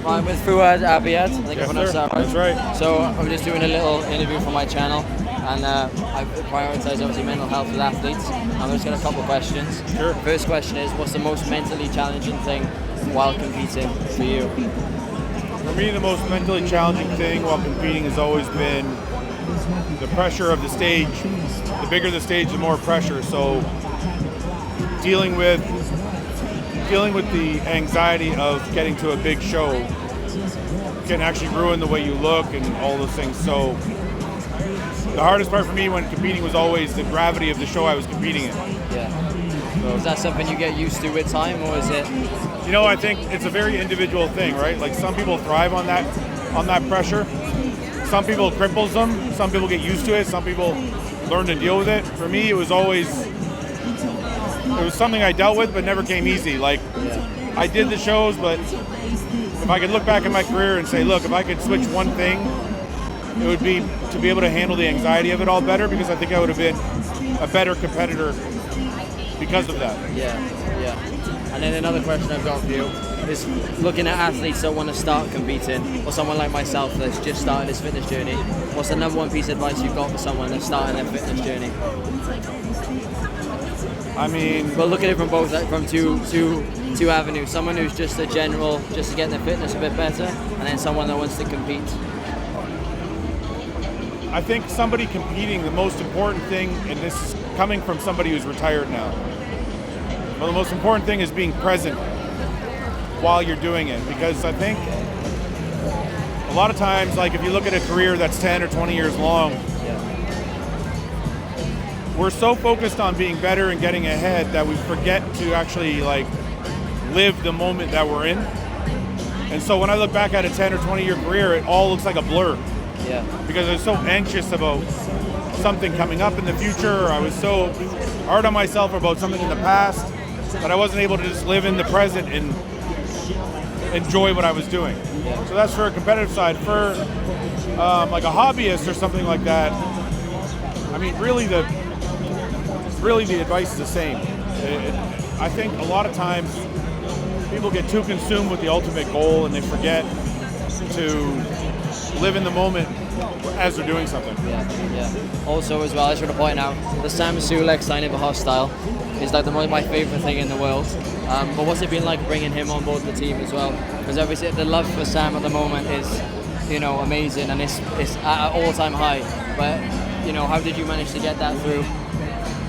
I'm with Fouad Abiad. I think Yes, I pronounced that right. That's right. So I'm just doing a little interview for my channel, and I prioritise obviously mental health with athletes. I'm just got a couple of questions. Sure. First question is, what's the most mentally challenging thing while competing for you? For me, the most mentally challenging thing while competing has always been the pressure of the stage. The bigger the stage, the more pressure. So dealing with the anxiety of getting to a big show can actually ruin the way you look and all those things. So the hardest part for me when competing was always the gravity of the show I was competing in. Yeah. So is that something you get used to with time, or is it? You know, I think it's a very individual thing, right? Like some people thrive on that pressure. Some people it cripples them. Some people get used to it. Some people learn to deal with it. For me, it was something I dealt with, but never came easy. Like I did the shows, but if I could look back at my career and say, look, if I could switch one thing, it would be to be able to handle the anxiety of it all better, because I think I would have been a better competitor because of that. Yeah. And then another question I've got for you is, looking at athletes that want to start competing, or someone like myself that's just started his fitness journey, what's the number one piece of advice you've got for someone that's starting their fitness journey? I mean, well, look at it from both, from two avenues. Someone who's just a general, just to get their fitness a bit better, and then someone that wants to compete. I think somebody competing, the most important thing, and this is coming from somebody who's retired now, well, the most important thing is being present while you're doing it, because I think a lot of times, like if you look at a career that's 10 or 20 years long, we're so focused on being better and getting ahead that we forget to actually like live the moment that we're in. And so when I look back at a 10 or 20 year career, it all looks like a blur. Yeah. Because I was so anxious about something coming up in the future. I was so hard on myself about something in the past that I wasn't able to just live in the present and enjoy what I was doing. Yeah. So that's for a competitive side. For like a hobbyist or something like that, I mean, really the advice is the same. I think a lot of times people get too consumed with the ultimate goal and they forget to live in the moment as they're doing something. Yeah. Also, as well, I just want to point out, the Sam Sulek signing for Hostile is like my favorite thing in the world. But what's it been like bringing him on board the team as well? Because obviously the love for Sam at the moment is, amazing, and it's at an all-time high. But how did you manage to get that through?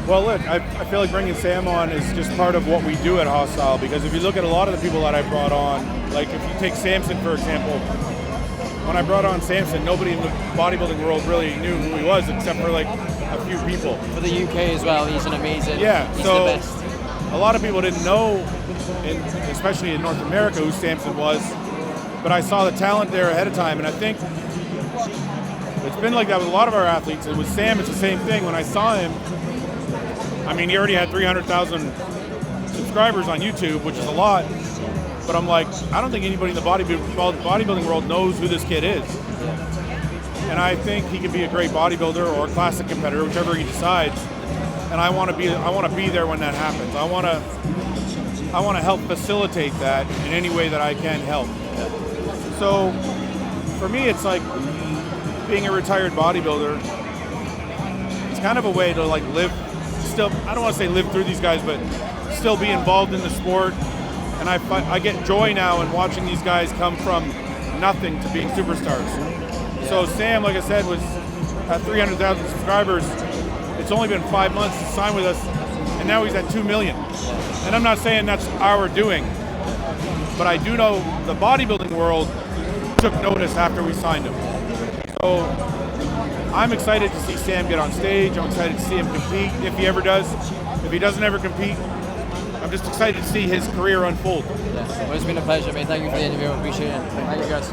Well, look, I feel like bringing Sam on is just part of what we do at Hostile, because if you look at a lot of the people that I brought on, like if you take Samson, for example, when I brought on Samson, nobody in the bodybuilding world really knew who he was except for like a few people. For the UK as well, he's an amazing, he's so the best. A lot of people didn't know, especially in North America, who Samson was, but I saw the talent there ahead of time, and I think it's been like that with a lot of our athletes. And with Sam, it's the same thing. When I saw him, I mean, he already had 300,000 subscribers on YouTube, which is a lot. But I'm like, I don't think anybody in the bodybuilding world knows who this kid is. And I think he could be a great bodybuilder or a classic competitor, whichever he decides. And I want to be there when that happens. I want to help facilitate that in any way that I can help. So for me, it's like being a retired bodybuilder. It's kind of a way to like live. Still, I don't want to say live through these guys, but still be involved in the sport. And I get joy now in watching these guys come from nothing to being superstars. So Sam, like I said, was at 300,000 subscribers. It's only been 5 months to sign with us, and now he's at 2 million. And I'm not saying that's our doing, but I do know the bodybuilding world took notice after we signed him. So I'm excited to see Sam get on stage. I'm excited to see him compete if he ever does. If he doesn't ever compete, I'm just excited to see his career unfold. Well, it's been a pleasure, mate. Thank you for the interview. I appreciate it. Thank you, guys.